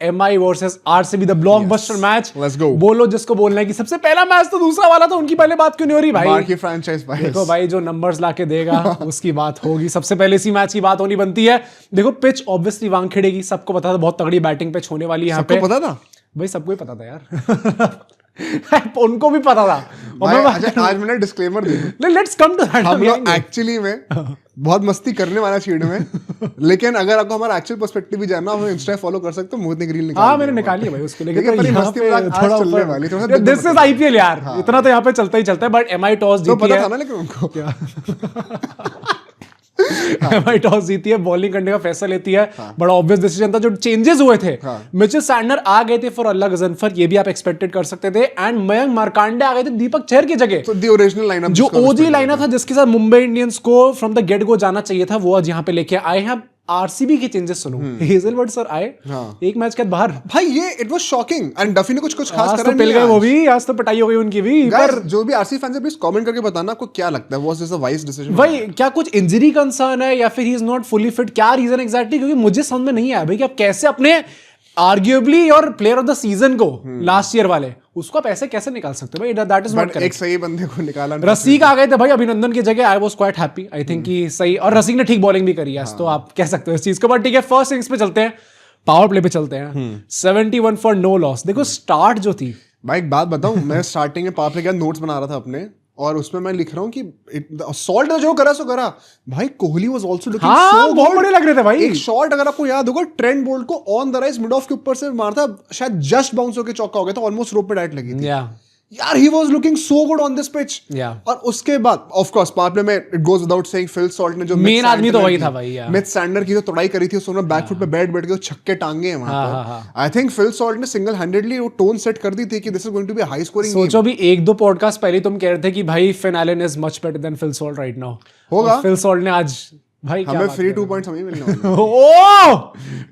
MI versus RCB, the blockbuster match. Let's go. बोलो जिसको बोलना है कि सबसे पहला मैच तो दूसरा वाला था, उनकी पहले बात क्यों नहीं हो रही भाई? बाकी फ्रैंचाइज बायस। देखो भाई, जो नंबर्स लाके देगा उसकी बात होगी। सबसे पहले इसी मैच की बात होनी बनती है। देखो पिच ऑब्वियसली वानखेड़े की, सबको पता था बहुत तगड़ी बैटिंग पिच होने वाली है यहाँ पे। सबको पता था भाई, सबको ही पता था यार उनको भी पता था। अच्छा, आज मैंने डिस्क्लेमर दे दूं, लेट्स कम टू दैट। हम लोग एक्चुअली में बहुत मस्ती करने वाला चीड़ में, लेकिन अगर आपको हमारा एक्चुअल पर्सपेक्टिव भी जानना, हम इंस्टा फॉलो कर सकते हो, मोहित ने रील निकाली। हाँ, मैंने निकाली है भाई उसको लेके। तो मस्ती मजाक थोड़ा चलने वाली, थोड़ा सा दिस इज आईपीएल यार, इतना तो यहाँ पे चलता ही चलता है। बट एमआई टॉस जीती है, तो पता था ना, लेकिन उनको क्या एमआई टॉस जीती है, बॉलिंग करने का फैसला लेती है। बड़ा ऑब्वियस डिसीजन था। जो चेंजेस हुए थे, मिचेल सैंडनर आ गए थे फॉर अल्लाह गजनफर, ये भी आप एक्सपेक्टेड कर सकते थे। एंड मयंक मार्कांडे आ गए थे दीपक चहर की जगह। तो द ओरिजिनल लाइनअप, जो ओजी लाइनअप था, जिसके साथ मुंबई इंडियंस को फ्रॉम द गेट गो जाना चाहिए था, वो आज यहाँ पे लेके आए हैं। आरसीबी के चेंजेस सुनो, हेजलवुड सर आए एक मैच के बाद बाहर। भाई ये it was shocking, and Duffy ने कुछ खास आज करा तो पिल गए वो भी, आज तो पिटाई हो गई उनकी भी। पर जो भी आरसीबी फैंस है, प्लीज कमेंट करके बताना आपको क्या लगता है, was this a wise decision? भाई, क्या कुछ इंजरी कंसर्न है या फिर he is not fully fit? क्या रीजन एग्जैक्टली? क्योंकि मुझे समझ में नहीं आया भाई कि आप कैसे अपने आर्ग्यूएबली और प्लेयर ऑफ द सीजन को लास्ट ईयर वाले उसको आप ऐसे कैसे निकाल सकते हो भाई? That is not correct. एक सही बंदे को निकाला। रसिक आ गए थे भाई अभिनंदन की जगह। I was quite happy, I think कि सही, और रसिक ने ठीक बॉलिंग भी करी है, तो आप कह सकते हो इस चीज को। बट ठीक है, फर्स्ट इनिंग्स पे चलते हैं, पावर प्ले पे चलते हैं। 71 फॉर नो लॉस। देखो स्टार्ट जो थी भाई, एक बात बताऊं, मैं स्टार्टिंग में पावर प्ले के नोट्स बना रहा था अपने, और उसमें मैं लिख रहा हूँ कि सॉल्ट ने जो करा सो करा। भाई Kohli was also looking so बहुत बड़े लग रहे थे भाई। एक शॉट अगर आपको याद होगा, ट्रेंट बोल्ट को on the rise mid of के ऊपर से मारता, शायद जस्ट बाउंस होकर चौका हो गया था, ऑलमोस्ट रोप पे डाइट लगी थी यार। He was looking so good on this pitch. और उसके बाद ऑफ कोर्स पावर प्ले में it goes without saying, fill Salt ने जो मेन आदमी तो वही था भाई यार। मिथ सैंडर की जो तोड़ाई करी थी, उसने बैकफुट पे बैठ के छक्के टांगे हैं वहां पर। आई थिंक फिल सॉल्ट ने सिंगल हैंडेडली वो टोन सेट कर दी थी कि this is going to be high scoring game. सोचो भी, एक दो पॉडकास्ट पहले तुम कह रहे थे कि भाई Finn Allen is much better than Phil Salt right now. होगा, फिल सॉल्ट ने आज भाई हमें फ्री 2 पॉइंट्स हमें मिलने वाले हैं। ओह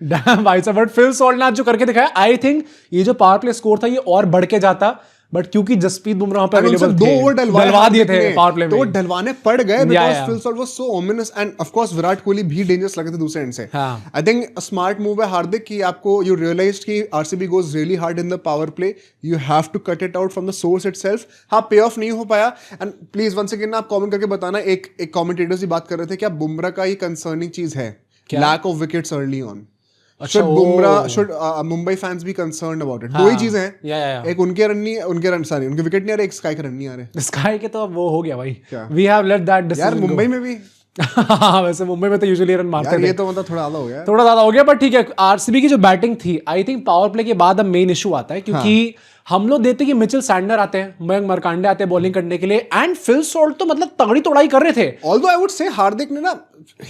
डैम भाई साहब, बट फिल सॉल्ट ने आज जो करके दिखाया, आई थिंक ये जो पावर प्ले स्कोर था ये और बढ़ के जाता, बट क्योंकि जसप्रीत बुमराह पे अवेलेबल थे, 2 ओवर डलवा दिए थे पावर प्ले में, तो डलवाने पड़ गए because Phil Salt was so ominous, and of course Virat Kohli भी डेंजरस लगे थे दूसरे एंड से। I think a smart move है हार्दिक कि आपको यू रियलाइज्ड कि RCB goes really hard in the power play, you have to cut it out from the source itself. हाँ, पे ऑफ नहीं हो पाया, एंड प्लीज वंस अगेन आप comment करके बताना, एक कमेंटेटर्स भी बात कर रहे थे कि बुमराह का ही कंसर्निंग चीज है, lack of wickets early on. Should Mumbai fans be concerned about it? दो ही चीजें हैं, एक उनके रन नहीं, उनके विकेट नहीं आ रहे, एक स्काई के रन नहीं आ रहे। स्काई के तो अब वो हो गया भाई, we have let that decision यार मुंबई में भी वैसे मुंबई में तो यूजुअली रन मारते थे, ये तो मतलब थोड़ा ज्यादा हो गया, थोड़ा ज्यादा हो गया। बट ठीक है, आरसीबी की जो बैटिंग थी, आई थिंक पावर प्ले के बाद अब मेन इशू आता है, क्योंकि हम लोग देखते कि मिचेल सैंडनर आते हैं, मयंक मार्कांडे आते हैं बॉलिंग करने के लिए, एंड फिल सॉल्ट तो मतलब तगड़ी तोड़ाई कर रहे थे। Although I would say हार्दिक ने ना,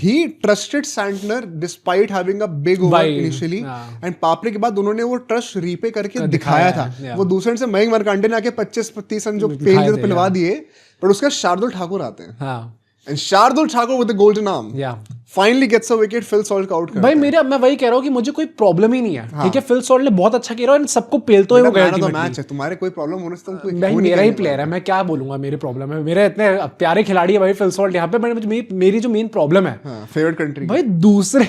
he trusted Santner despite having a big over initially, and पापले के बाद उन्होंने वो ट्रस्ट रीपे करके दिखाया था। वो दूसरे से मयंक मार्कांडे ने आके 25-30 रन जो पेल पिलवा दिए, पर उसका शार्दुल ठाकुर आते हैं, and Shardul Thakur with the golden arm finally gets a wicket, Phil Salt का आउट करता है। भाई मैं वही कह रहा हूँ कि मुझे कोई प्रॉब्लम ही नहीं है, ठीक है, फिल सॉल्ट ने बहुत अच्छा किया और सबको पेलते हुए गया तो मैच है, तुम्हारे कोई प्रॉब्लम होने से तुम कोई भाई मेरा ही प्लेयर है, मैं क्या बोलूंगा मेरे प्रॉब्लम है, मेरे इतने प्यारे खिलाड़ी है भाई फिल सॉल्ट यहाँ पे। मेरी जो मेन प्रॉब्लम है, फेवरेट कंट्री भाई दूसरे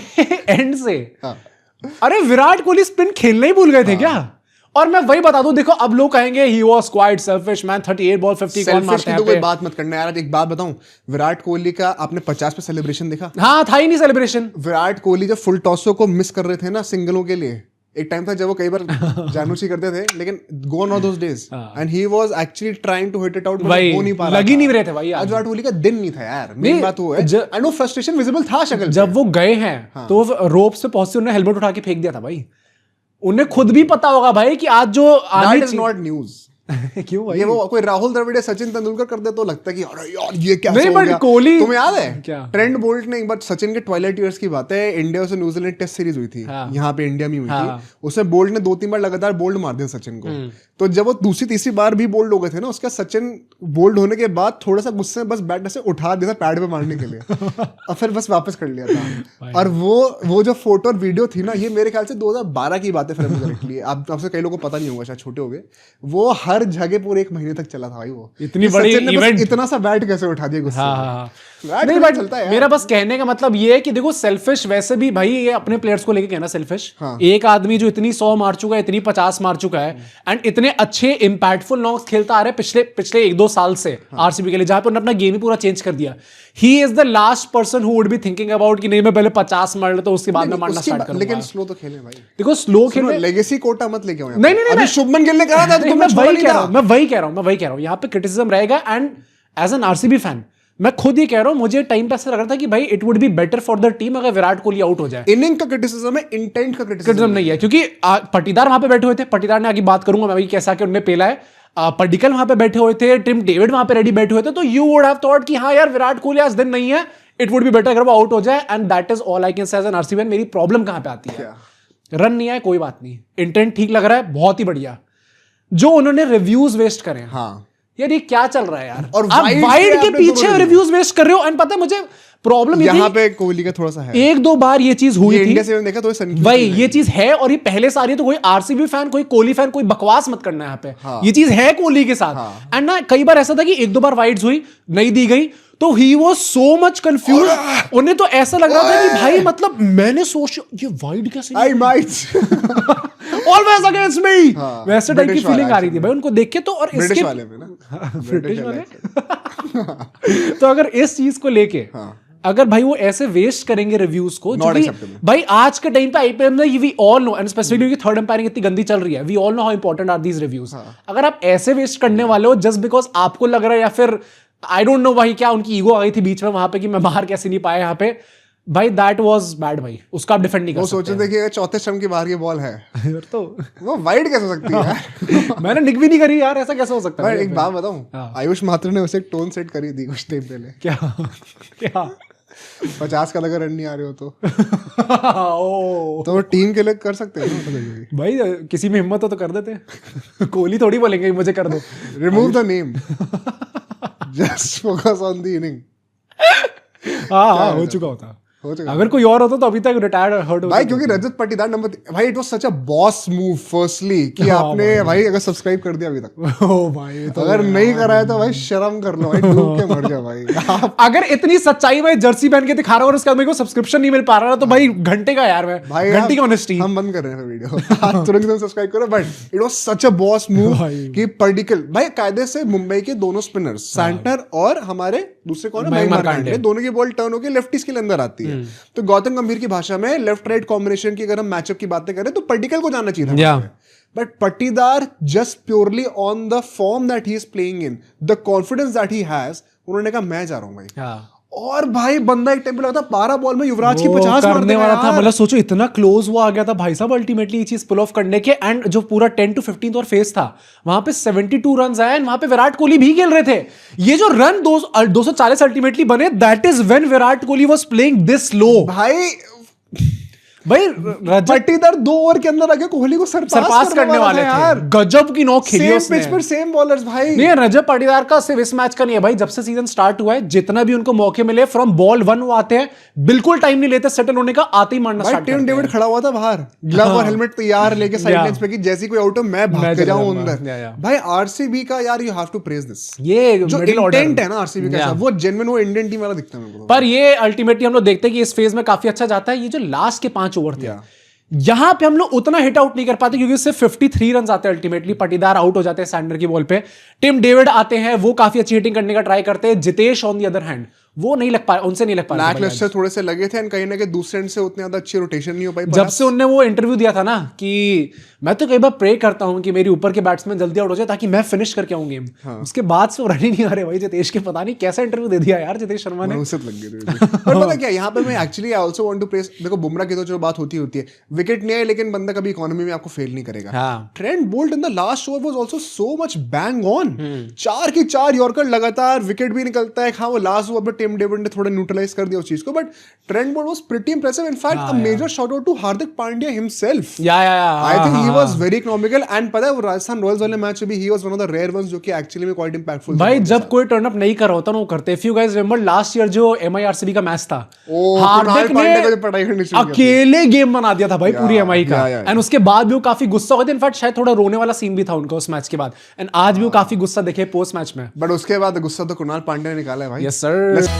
एंड से, अरे विराट कोहली स्पिन खेलना ही भूल गए थे क्या? और मैं वही बता दूं, देखो अब लोग कहेंगे he was quite selfish man, 38 ball 50 कौन मारता है? तो कोई बात मत करना यार। एक बात बताऊं, विराट कोहली का आपने 50 पे सेलिब्रेशन देखा? हाँ, था ही नहीं सेलिब्रेशन। विराट कोहली जब फुल टॉसों को मिस कर रहे थे ना सिंगलों के लिए, एक टाइम था जब वो कई बार जानबूझ करते थे, लेकिन gone are those days, and he was actually trying to hit it out, but हो नहीं पा रहा, लग ही नहीं रहे थे भाई। आज विराट कोहली का दिन नहीं था यार, मेन बात वो है, एंड वो फ्रस्ट्रेशन विजिबल था शक्ल पे। जब वो गए हैं तो रोप से पहुंचे, उन्होंने हेलमेट उठा के फेंक दिया था भाई। उन्हें खुद भी पता होगा भाई कि आज जो दैट इज नॉट न्यूज। क्यों भाई? ये वो कोई राहुल द्रविड़ सचिन तेंदुलकर कर दे तो लगता है कि अरे यार ये क्या नहीं, बट कोहली, तुम्हें याद है क्या? ट्रेंट बोल्ट ने एक बार, सचिन के ट्वाइलाइट ईयर्स की बात है, इंडिया से न्यूजीलैंड टेस्ट सीरीज हुई थी, यहाँ पे इंडिया में हुई थी, उसमें बोल्ट ने 2-3 बार लगातार बोल्ड मार दिया सचिन को। तो जब वो दूसरी तीसरी बार भी बोल्ड हो गए थे ना, उसका सचिन बोल्ड होने के बाद थोड़ा सा गुस्से में बस बैट से उठा दिया था पैड पे मारने के लिए और फिर बस वापस कर लिया था। और वो जो फोटो और वीडियो थी ना, ये मेरे ख्याल से 2012 की बात है फिल्म करेक्टली, आपसे कई लोगों को पता नहीं होगा, शायद छोटे हो गए, वो हर जगह पूरे 1 महीने तक चला था भाई। वो इतनी बड़ी इवेंट, इतना सा बैट कैसे उठा दिया गुस्से में। नहीं बट मेरा बस कहने का मतलब ये है कि देखो सेल्फिश वैसे भी भाई, ये अपने प्लेयर्स को लेके कहना सेल्फिश। एक आदमी जो इतनी 100 मार चुका है, इतनी 50 मार चुका है एंड इतने अच्छे इंपैक्टफुल नॉक्स खेलता आ रहा है पिछले 1-2 साल से आरसीबी के लिए, जहां पर उन्होंने अपना गेम ही पूरा चेंज कर दिया। He is the last person who would be thinking about कि नहीं मैं पहले 50 मार लेता हूं उसके बाद में मारना स्टार्ट करूंगा। लेकिन स्लो तो खेले भाई, देखो स्लो खेले, लेगेसी कोटा मत लेके आओ। नहीं अभी शुभमन गिल ने कहा था तो मैं वही कह रहा हूं यहाँ पे क्रिटिसिज्म रहेगा। And as an RCB fan मैं खुद ही कह रहा हूं, मुझे टाइम पे ऐसा लग रहा था कि भाई it would be better for the team अगर विराट कोहली आउट हो जाए। इनिंग का क्रिटिसिज्म है, इंटेंट का क्रिटिसिज्म नहीं है, क्योंकि पटीदार वहां पे बैठे हुए थे, पटीदार ने आगे बात करूंगा मैं, कैसा कि उन्होंने पेला है, पर्डिकल वहां पे बैठे हुए थे, टिम डेविड वहां पे रेडी बैठे हुए थे, तो यू वुड हैव थॉट कि हाँ यार विराट कोहली आज दिन नहीं है, इट वुड बी बेटर अगर वो आउट हो जाए। And that is all I can say as an RCB. मेरी प्रॉब्लम कहां पे आती है, रन नहीं आए कोई बात नहीं, इंटेंट ठीक लग रहा है, बहुत ही बढ़िया। जो उन्होंने रिव्यूज वेस्ट करे, हाँ यार ये क्या चल रहा है यार, और आप वाइड के पीछे रिव्यूज वेस्ट कर रहे हो। एंड पता है मुझे प्रॉब्लम यहाँ पे कोहली का थोड़ा सा है, 1-2 बार ये चीज हुई थी, इंडिया से देखा तो भाई ये चीज है, और ये पहले सारी तो कोई आरसीबी फैन कोई कोहली फैन कोई बकवास मत करना यहाँ पे, ये चीज है कोहली के साथ। एंड ना कई बार ऐसा था कि 1-2 बार वाइड्स हुई नहीं दी गई तो he was so much confuse, उन्हें तो ऐसा लग रहा था कि भाई मतलब मैंने सोचा ये वाइड कैसे, I might always against me, वैसे टाइप की फीलिंग आ रही थी भाई उनको देख के। तो और इसके वाले में ना ब्रिटिश वाले तो अगर इस चीज को लेके अगर भाई वो ऐसे वेस्ट करेंगे रिव्यूज को, भाई आज के टाइम पे आईपीएल में we all know, and specifically third umpiring इतनी गंदी चल रही है, we all know how important are these reviews. अगर आप ऐसे वेस्ट करने वाले हो जस्ट बिकॉज आपको लग रहा है, या फिर आई डोंट नो भाई क्या उनकी ईगो आ गई थी बीच में वहां पे कि मैं बाहर कैसे नहीं पाया यहाँ पे, भाई दैट वाज बैड भाई, उसका आप डिफेंड नहीं कर सकते। वो सोचो देखिए चौथे स्टंप के बाहर की बॉल है तो वो वाइड कैसे हो सकती है यार? मैंने निक भी नहीं करी यार, ऐसा कैसे हो सकता है? एक बात बताऊं, आयुष मात्र ने उसे टोन सेट करी थी कुछ टाइम पहले। क्या 50 का लगा रन नहीं आ रहे हो तो वो टीम के लिए कर सकते हैं भाई, किसी में हिम्मत हो तो कर देते। कोहली थोड़ी बोलेंगे मुझे कर दो, remove the name, just focus on the inning. हाँ हो चुका होता, अगर कोई और होता तो अभी तक रिटायर्ड हर्ट होता भाई, क्योंकि रजत पाटीदार नंबर भाई it was such a boss move firstly कि आपने भाई अगर सब्सक्राइब कर दिया अभी तक, ओ भाई तो अगर नहीं करा है तो भाई शर्म कर लो भाई, डूब के मर जाओ भाई। अगर इतनी सच्चाई में जर्सी पहन के दिखा रहा हूं और उसके बाद मेरे को सब्सक्रिप्शन नहीं मिल पा रहा तो भाई घंटे का यार, मैं भाई घंटे की ऑनेस्टी हम बंद कर रहे हैं वीडियो, तुरंत सब्सक्राइब करो। But it was such a boss move कि पर्टिकल भाई कायदे से मुंबई के दोनों स्पिनर्स सैंटनर और हमारे दूसरे कौन है मयंक मार्कंडे, दोनों की बॉल टर्न होकर लेफ्टिस के अंदर आती है। तो गौतम गंभीर की भाषा में लेफ्ट राइट कॉम्बिनेशन की अगर हम मैचअप की बातें करें तो पर्टिकल को जाना चाहिए था, बट पट्टीदार just purely on the form that he is playing in, the confidence that he has, उन्होंने कहा मैं जा रहा हूं भाई। और भाई बंदा एक टाइम पे लगा था 12 बॉल में युवराज की 50 करने वाला था, मतलब सोचो इतना क्लोज वो आ गया था भाई साहब अल्टीमेटली ये चीज पुल ऑफ करने के। एंड जो पूरा 10 to 15 और फेस था वहां पे 72 रन आए, वहां पे विराट कोहली भी खेल रहे थे। ये जो रन 240 अल्टीमेटली बने, that is when Virat Kohli was playing this लो भाई। पट्टीदार 2 ओवर के अंदर आके कोहली को सरपास करने वाले थे यार, गजब की नॉक खेली उसने। सेम पिच पर सेम बॉलर्स भाई। नहीं रजत पाटीदार का सिर्फ इस मैच का नहीं है भाई, जब से सीजन स्टार्ट हुआ है जितना भी उनको मौके मिले फ्रॉम बॉल 1 वो आते हैं, बिल्कुल टाइम नहीं लेते सेटल होने का, आते ही मारना स्टार्ट करते हैं। टिम डेविड खड़ा हुआ था बाहर, ग्लव और हेलमेट तैयार लेके साइडलाइंस पे कि जैसी कोई आउट हो मैं भाग के जाऊं अंदर। भाई आरसीबी का यार you have to praise this, ये जो इंटेंट है ना आरसीबी का वो जेन्युइन वो इंडियन टीम वाला दिखता है मेरे को। पर ये अल्टीमेटली हम लोग देखते हैं कि इस फेज में काफी अच्छा जाता है। ये जो लास्ट के 5 ओवर थे यहां पे हम लोग उतना हिट आउट नहीं कर पाते क्योंकि उससे 53 रन आते हैं अल्टीमेटली। पटीदार आउट हो जाते हैं सैंडर की बॉल पे, टिम डेविड आते हैं, वो काफी अच्छी हिटिंग करने का ट्राई करते हैं। Jitesh on the other hand वो नहीं लग पाया, उनसे नहीं लग पाया, लैकलस्टर थोड़े से लगे थे, कहीं ना कहीं दूसरे एंड से उतने ज्यादा अच्छी रोटेशन नहीं हो पाई। जब से उनने वो इंटरव्यू दिया था ना कि मैं तो कई बार प्रे करता हूं कि मेरी ऊपर के बैट्समैन जल्दी आउट हो जाए ताकि मैं फिनिश करके आऊं गेम, उसके बाद से रन ही नहीं आ रहे भाई जितेश के। पता नहीं कैसा इंटरव्यू दे दिया यार जितेश शर्मा ने, उसे लग गई। पर पता क्या यहाँ पे मैं actually I also want to praise, देखो बुमराह की तो जो बात होती है विकेट नहीं है लेकिन बंदा कभी इकोनॉमी में आपको फेल नहीं करेगा। Trent Boult in the last over was also so much bang on, 4 की 4 यॉर्कर लगातार, विकेट भी निकलता है। हाँ वो लास्ट ओवर पे टिम डेविड ने थोड़ा न्यूट्रलाइज कर दिया उस चीज को, but Trent Boult was pretty impressive. In fact a major shout out to Hardik Pandya himself. I think he was very economical. And पता है वो राजस्थान रॉयल्स वाले मैच में भी he was one of the rare ones जो कि एक्चुअली में क्वाइट इंपैक्टफुल। भाई जब कोई टर्न अप नहीं कर रहा होता ना वो करते। If you guys remember last year जो एमआई आरसीबी का मैच था, हार्दिक ने अकेले गेम बना दिया था भाई पूरी एमआई का। एंड उसके बाद भी वो काफी गुस्सा हुए थे, इनफैक्ट शायद थोड़ा रोने वाला सीन भी था उनका उस मैच के बाद। एंड आज भी वो काफी गुस्सा दिखे पोस्ट मैच में, बट उसके बाद गुस्सा तो कुणाल पांड्या ने निकाला है भाई। Yes sir.